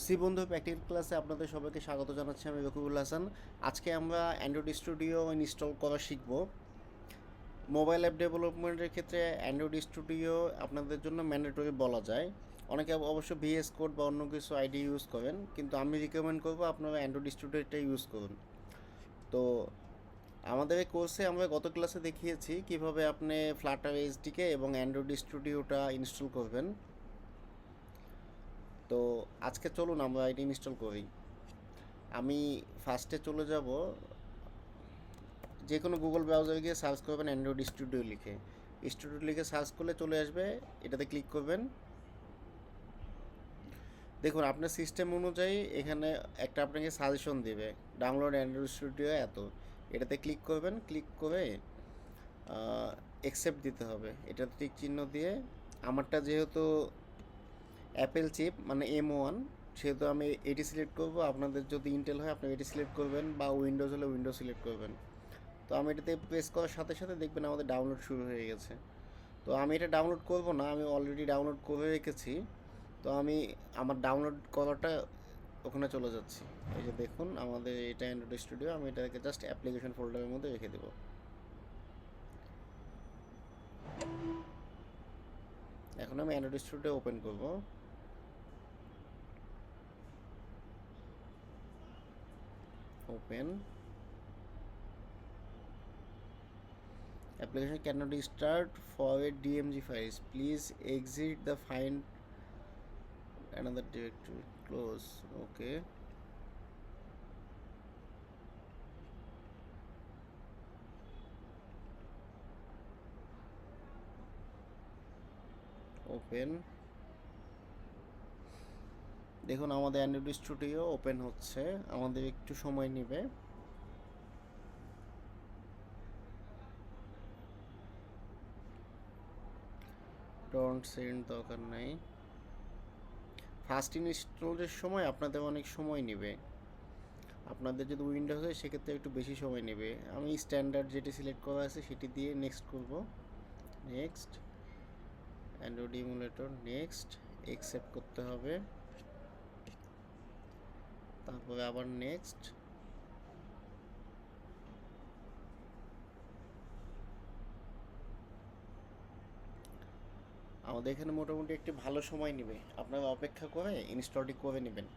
C বন্ধু practical ক্লাসে আপনাদের সবাইকে স্বাগত জানাচ্ছি। আমি রকিবুল হাসান। আজকে আমরা অ্যান্ড্রয়েড স্টুডিও ইনস্টল করা শিখব। মোবাইল অ্যাপ ডেভেলপমেন্টের ক্ষেত্রে অ্যান্ড্রয়েড স্টুডিও আপনাদের জন্য ম্যান্ডেটরি বলা যায়। অনেকে অবশ্য ভিএস কোড বা অন্য কিছু আইডি ইউজ করেন, কিন্তু আমি রিকমেন্ড করবো আপনারা অ্যান্ড্রয়েড স্টুডিওটা ইউজ করুন। তো আমাদের এই কোর্সে আমরা গত ক্লাসে দেখিয়েছি কিভাবে আপনি ফ্লাটার এইচডিকে এবং অ্যান্ড্রয়েড স্টুডিওটা ইনস্টল করবেন। তো আজকে চলুন আমরা এটি ইনস্টল করি। আমি ফার্স্টে চলে যাব, যে কোনো গুগল ব্রাউজারে গিয়ে সার্চ করবেন অ্যান্ড্রয়েড স্টুডিও লিখে। স্টুডিও লিখে সার্চ করলে চলে আসবে, এটাতে ক্লিক করবেন। দেখুন আপনার সিস্টেম অনুযায়ী এখানে একটা আপনাকে সাজেশন দেবে, ডাউনলোড অ্যান্ড্রয়েড স্টুডিও এত। এটাতে ক্লিক করবেন, ক্লিক করে অ্যাকসেপ্ট দিতে হবে, এটাতে টিক চিহ্ন দিয়ে। আমারটা যেহেতু অ্যাপেল চিপ মানে M1, সেহেতু আমি এটি সিলেক্ট করব। আপনাদের যদি ইন্টেল হয় আপনি এটি সিলেক্ট করবেন, বা উইন্ডোজ হলে উইন্ডোজ সিলেক্ট করবেন। তো আমি এটাতে প্রেস করার সাথে সাথে দেখবেন আমাদের ডাউনলোড শুরু হয়ে গেছে। তো আমি এটা ডাউনলোড করব না, আমি অলরেডি ডাউনলোড করে রেখেছি। তো আমি আমার ডাউনলোড করাটা ওখানে চলে যাচ্ছি। এই যে দেখুন আমাদের এটা অ্যান্ড্রয়েড স্টুডিও, আমি এটাকে জাস্ট অ্যাপ্লিকেশন ফোল্ডারের মধ্যে রেখে দেবো। এখন আমি অ্যান্ড্রয়েড স্টুডিও ওপেন করব। Open application cannot start for a DMG files, please exit the find another directory, close. Okay, open. দেখুন আমাদের অ্যান্ড্রয়েড স্টুডিও ওপেন হচ্ছে, আমাদের একটু সময় নেবে। ডোন্ট সেন্ড দরকার নাই। ফার্স্ট ইনস্টলের সময় আপনাদের অনেক সময় নেবে। আপনাদের যদি উইন্ডোজ হয় সেক্ষেত্রে একটু বেশি সময় নেবে। আমি স্ট্যান্ডার্ড যেটি সিলেক্ট করা আছে সেটি দিয়ে নেক্সট করব। Next, Android emulator, next, accept করতে হবে, তারপরে আবার নেক্সট। আমাদের এখানে মোটামুটি একটি ভালো সময় নেবে, আপনারা অপেক্ষা করে ইনস্টলটি করে নেবেন।